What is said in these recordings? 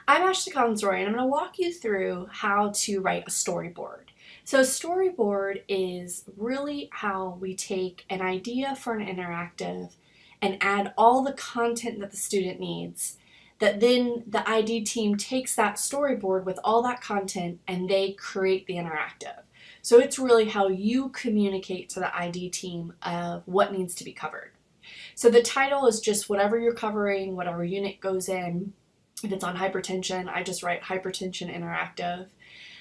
I'm Ashley Consroy, and I'm going to walk you through how to write a storyboard. So a storyboard is really how we take an idea for an interactive and add all the content that the student needs. That then the ID team takes that storyboard with all that content and they create the interactive. So it's really how you communicate to the ID team of what needs to be covered. So the title is just whatever you're covering, whatever unit goes in. If it's on hypertension, I just write hypertension interactive.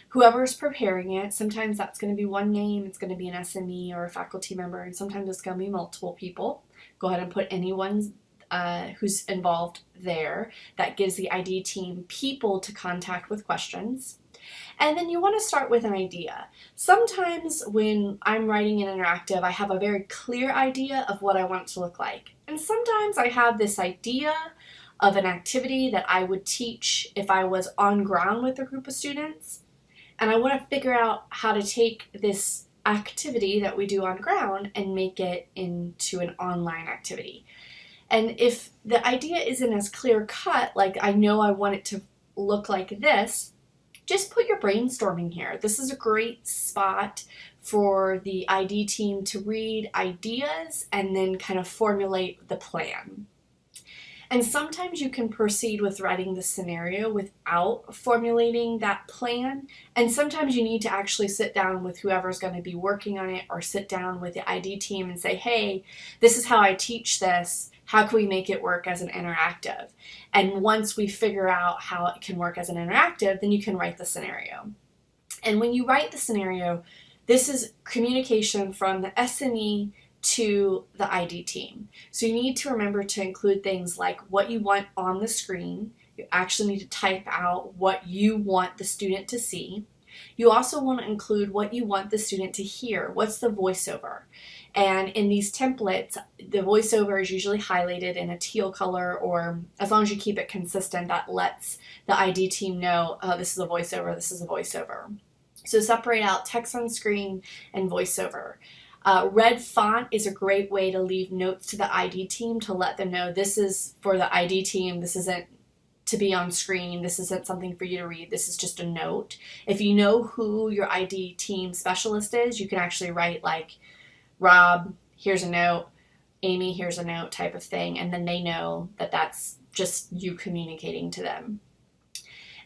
Whoever's preparing it, sometimes that's going to be one name, it's going to be an SME or a faculty member, and sometimes it's going to be multiple people. Go ahead and put anyone who's involved there. That gives the ID team people to contact with questions. And then you want to start with an idea. Sometimes when I'm writing an interactive, I have a very clear idea of what I want it to look like. And sometimes I have this idea of an activity that I would teach if I was on ground with a group of students. And I want to figure out how to take this activity that we do on ground and make it into an online activity. And if the idea isn't as clear cut, like I know I want it to look like this, just put your brainstorming here. This is a great spot for the ID team to read ideas and then kind of formulate the plan. And sometimes you can proceed with writing the scenario without formulating that plan. And sometimes you need to actually sit down with whoever's going to be working on it or sit down with the ID team and say, hey, this is how I teach this. How can we make it work as an interactive? And once we figure out how it can work as an interactive, then you can write the scenario. And when you write the scenario, this is communication from the SME to the ID team. So you need to remember to include things like what you want on the screen. You actually need to type out what you want the student to see. You also want to include what you want the student to hear. What's the voiceover? And in these templates, the voiceover is usually highlighted in a teal color, or as long as you keep it consistent, that lets the ID team know, oh, this is a voiceover, this is a voiceover. So separate out text on screen and voiceover. Red font is a great way to leave notes to the ID team to let them know this is for the ID team, this isn't to be on screen, this isn't something for you to read, this is just a note. If you know who your ID team specialist is, you can actually write like, Rob, here's a note, Amy, here's a note type of thing, and then they know that that's just you communicating to them.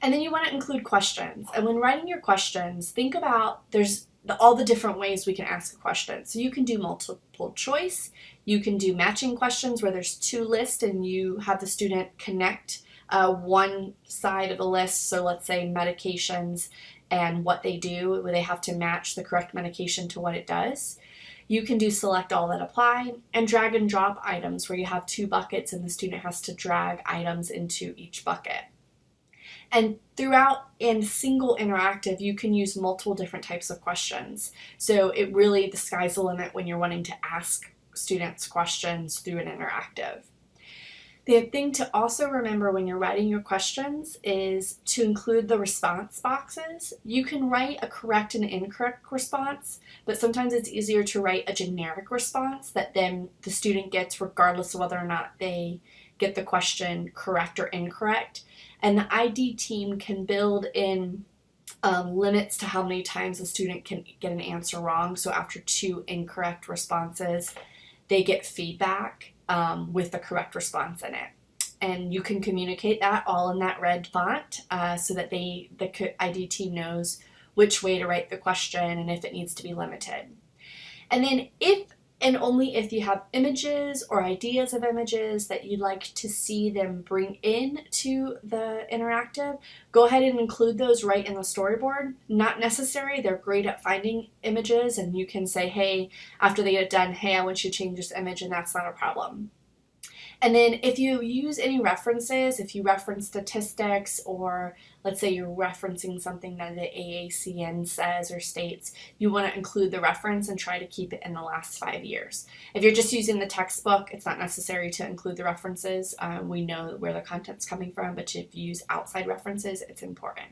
And then you want to include questions. And when writing your questions, think about all the different ways we can ask a question. So you can do multiple choice. You can do matching questions where there's two lists and you have the student connect one side of the list. So let's say medications and what they do, where they have to match the correct medication to what it does. You can do select all that apply and drag and drop items where you have two buckets and the student has to drag items into each bucket. And throughout in single interactive, you can use multiple different types of questions. So it really, the sky's the limit when you're wanting to ask students questions through an interactive. The thing to also remember when you're writing your questions is to include the response boxes. You can write a correct and incorrect response, but sometimes it's easier to write a generic response that then the student gets regardless of whether or not they get the question correct or incorrect. And the ID team can build in limits to how many times the student can get an answer wrong. So after 2 incorrect responses, they get feedback with the correct response in it. And you can communicate that all in that red font so that the ID team knows which way to write the question and if it needs to be limited. And then if and only if you have images or ideas of images that you'd like to see them bring in to the interactive, go ahead and include those right in the storyboard. Not necessary, they're great at finding images and you can say, hey, after they get it done, hey, I want you to change this image, and that's not a problem. And then if you use any references, if you reference statistics, or let's say you're referencing something that the AACN says or states, you want to include the reference and try to keep it in the last 5 years. If you're just using the textbook, it's not necessary to include the references. We know where the content's coming from, but if you use outside references, it's important.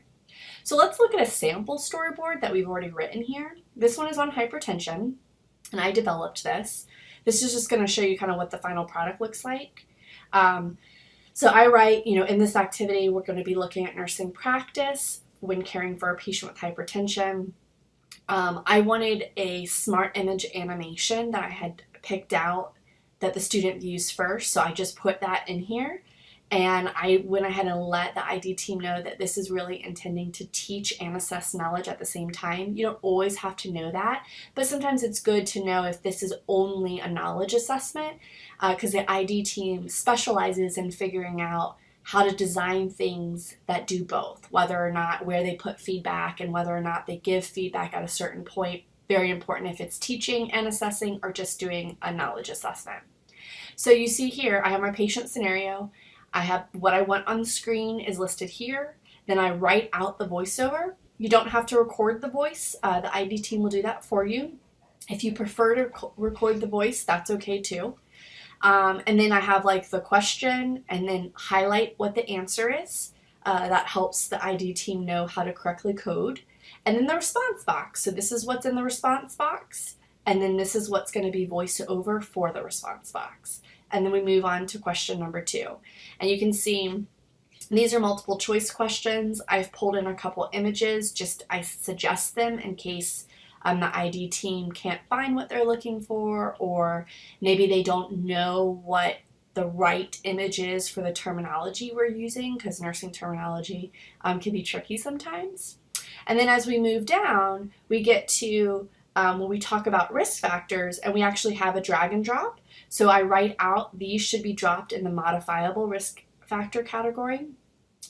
So let's look at a sample storyboard that we've already written here. This one is on hypertension, and I developed this. This is just going to show you kind of what the final product looks like. So I write, in this activity, we're going to be looking at nursing practice when caring for a patient with hypertension. I wanted a smart image animation that I had picked out that the student views first, so I just put that in here. And I went ahead and let the ID team know that this is really intending to teach and assess knowledge at the same time. You don't always have to know that, but sometimes it's good to know if this is only a knowledge assessment, because the ID team specializes in figuring out how to design things that do both, whether or not where they put feedback and whether or not they give feedback at a certain point. Very important if it's teaching and assessing or just doing a knowledge assessment. So you see here, I have my patient scenario. I have what I want on the screen is listed here. Then I write out the voiceover. You don't have to record the voice. The ID team will do that for you. If you prefer to record the voice, that's okay too. And then I have like the question and then highlight what the answer is. That helps the ID team know how to correctly code. And then the response box. So this is what's in the response box. And then this is what's going to be voiceover for the response box. And then we move on to question number 2. And you can see these are multiple choice questions. I've pulled in a couple images, I suggest them in case the ID team can't find what they're looking for, or maybe they don't know what the right image is for the terminology we're using, because nursing terminology can be tricky sometimes. And then as we move down, we get to when we talk about risk factors, and we actually have a drag and drop. So I write out these should be dropped in the modifiable risk factor category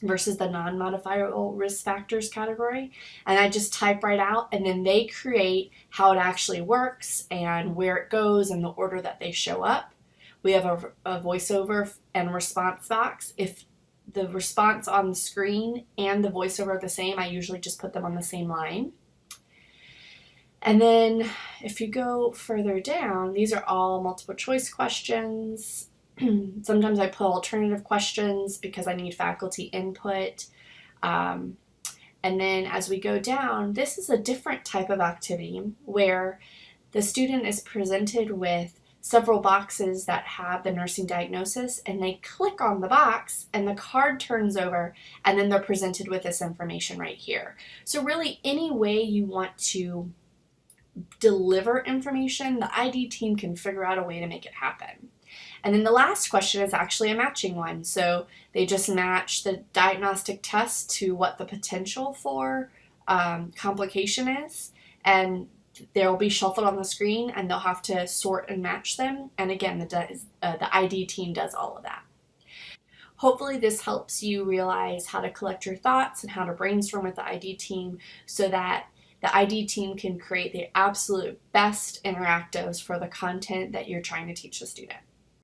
versus the non-modifiable risk factors category. And I just type right out, and then they create how it actually works and where it goes and the order that they show up. We have a voiceover and response box. If the response on the screen and the voiceover are the same, I usually just put them on the same line. And then if you go further down, these are all multiple choice questions. Sometimes I put alternative questions because I need faculty input. And then as we go down, this is a different type of activity where the student is presented with several boxes that have the nursing diagnosis, and they click on the box and the card turns over, and then they're presented with this information right here. So really any way you want to deliver information, the ID team can figure out a way to make it happen. And then the last question is actually a matching one. So they just match the diagnostic test to what the potential for complication is, and they'll be shuffled on the screen and they'll have to sort and match them. And again, the ID team does all of that. Hopefully this helps you realize how to collect your thoughts and how to brainstorm with the ID team so that the ID team can create the absolute best interactives for the content that you're trying to teach the student.